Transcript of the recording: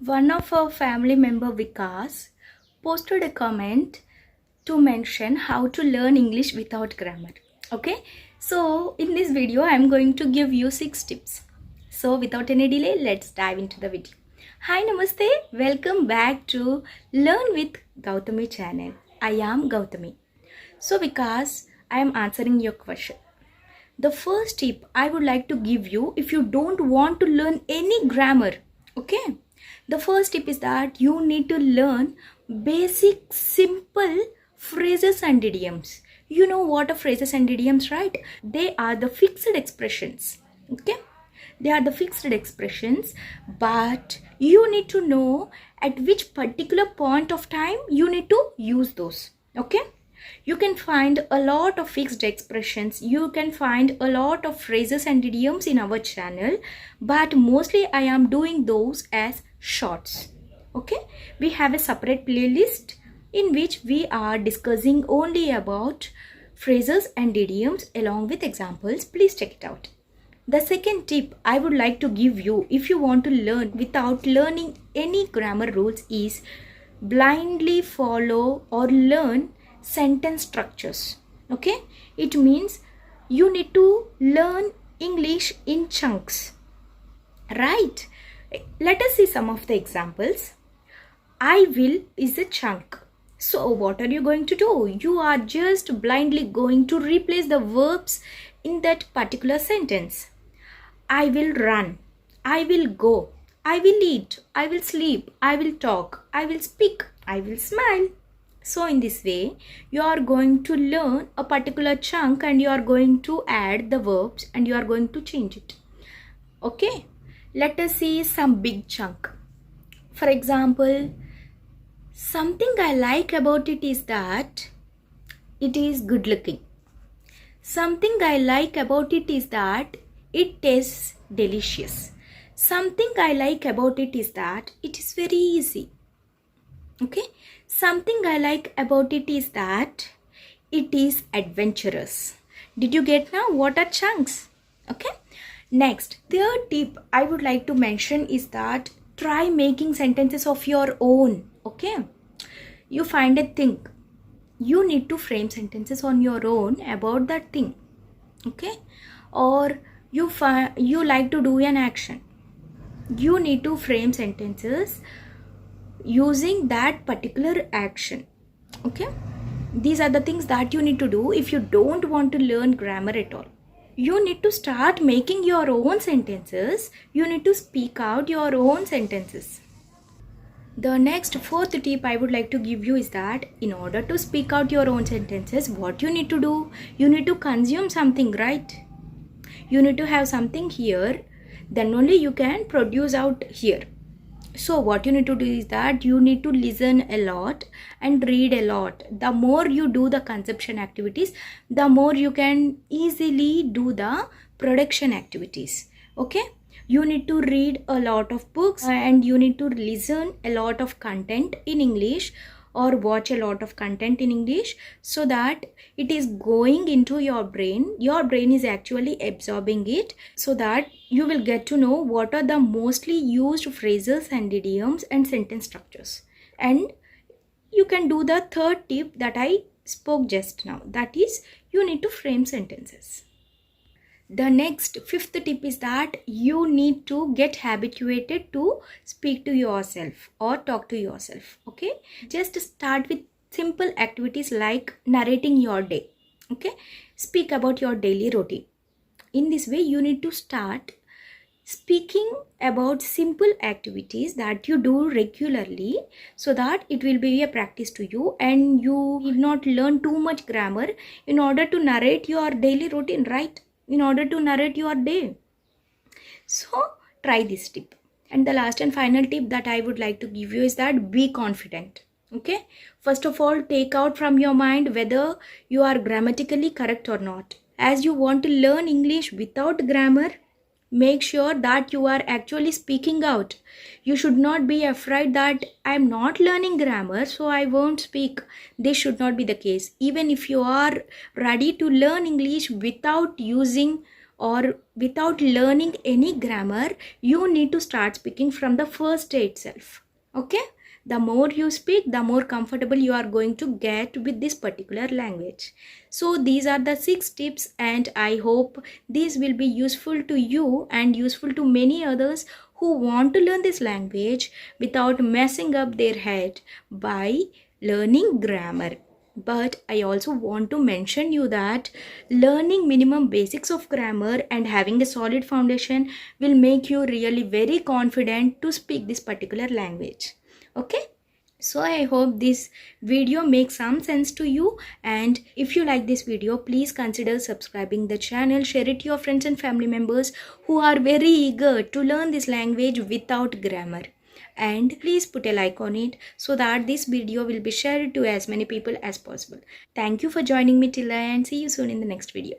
One of our family member Vikas posted a comment to mention how to learn English without grammar. Okay, so in this video I am going to give you 6 tips. So without any delay, let's dive into the video. Hi, namaste, welcome back to Learn with Gowthami channel. I am Gowthami. So Vikas, I am answering your question. The first tip I would like to give you, if you don't want to learn any grammar, okay, the first tip is that you need to learn basic simple phrases and idioms. You know what are phrases and idioms, right? They are the fixed expressions, okay? They are the fixed expressions, but you need to know at which particular point of time you need to use those, okay? You can find a lot of fixed expressions, you can find a lot of phrases and idioms in our channel, but mostly I am doing those as shorts, okay? We have a separate playlist in which we are discussing only about phrases and idioms along with examples. Please check it out. The second tip I would like to give you, if you want to learn without learning any grammar rules, is blindly follow or learn sentence structures, okay? It means you need to learn English in chunks, right? Let us see some of the examples. I will is a chunk. So what are you going to do? You are just blindly going to replace the verbs in that particular sentence. I will run, I will go, I will eat, I will sleep, I will talk, I will speak, I will smile. So in this way, you are going to learn a particular chunk and you are going to add the verbs and you are going to change it. Okay, let us see some big chunk. For example, something I like about it is that it is good looking. Something I like about it is that it tastes delicious. Something I like about it is that it is very easy. Okay, something I like about it is that it is adventurous. Did you get now what are chunks? Okay, next, third tip I would like to mention is that try making sentences of your own. Okay, you find a thing, you need to frame sentences on your own about that thing, okay? Or you like to do an action, you need to frame sentences using that particular action, okay? These are the things that you need to do if you don't want to learn grammar at all. You need to start making your own sentences, you need to speak out your own sentences. The next fourth tip I would like to give you is that in order to speak out your own sentences, what you need to do, you need to consume something, right? You need to have something here, then only you can produce out here. So what you need to do is that you need to listen a lot and read a lot. The more you do the conception activities, the more you can easily do the production activities, okay? You need to read a lot of books and you need to listen a lot of content in English or watch a lot of content in English so that it is going into your brain. Your brain is actually absorbing it so that you will get to know what are the mostly used phrases and idioms and sentence structures. And you can do the third tip that I spoke just now, that is you need to frame sentences. The next fifth tip is that you need to get habituated to speak to yourself or talk to yourself, okay? Just start with simple activities like narrating your day, okay? Speak about your daily routine. In this way, you need to start speaking about simple activities that you do regularly so that it will be a practice to you and you need not learn too much grammar in order to narrate your daily routine, right? In order to narrate your day. So try this tip. And the last and final tip that I would like to give you is that be confident, okay? First of all, take out from your mind whether you are grammatically correct or not. As you want to learn English without grammar, make sure that you are actually speaking out. You should not be afraid that I am not learning grammar, so I won't speak. This should not be the case. Even if you are ready to learn English without using or without learning any grammar, you need to start speaking from the first day itself. Okay, the more you speak, the more comfortable you are going to get with this particular language. So these are the 6 tips, and I hope these will be useful to you and useful to many others who want to learn this language without messing up their head by learning grammar. But I also want to mention you that learning minimum basics of grammar and having a solid foundation will make you really very confident to speak this particular language. Okay, so I hope this video makes some sense to you, and if you like this video, please consider subscribing the channel, share it to your friends and family members who are very eager to learn this language without grammar, and please put a like on it so that this video will be shared to as many people as possible. Thank you for joining me till the end. See you soon in the next video.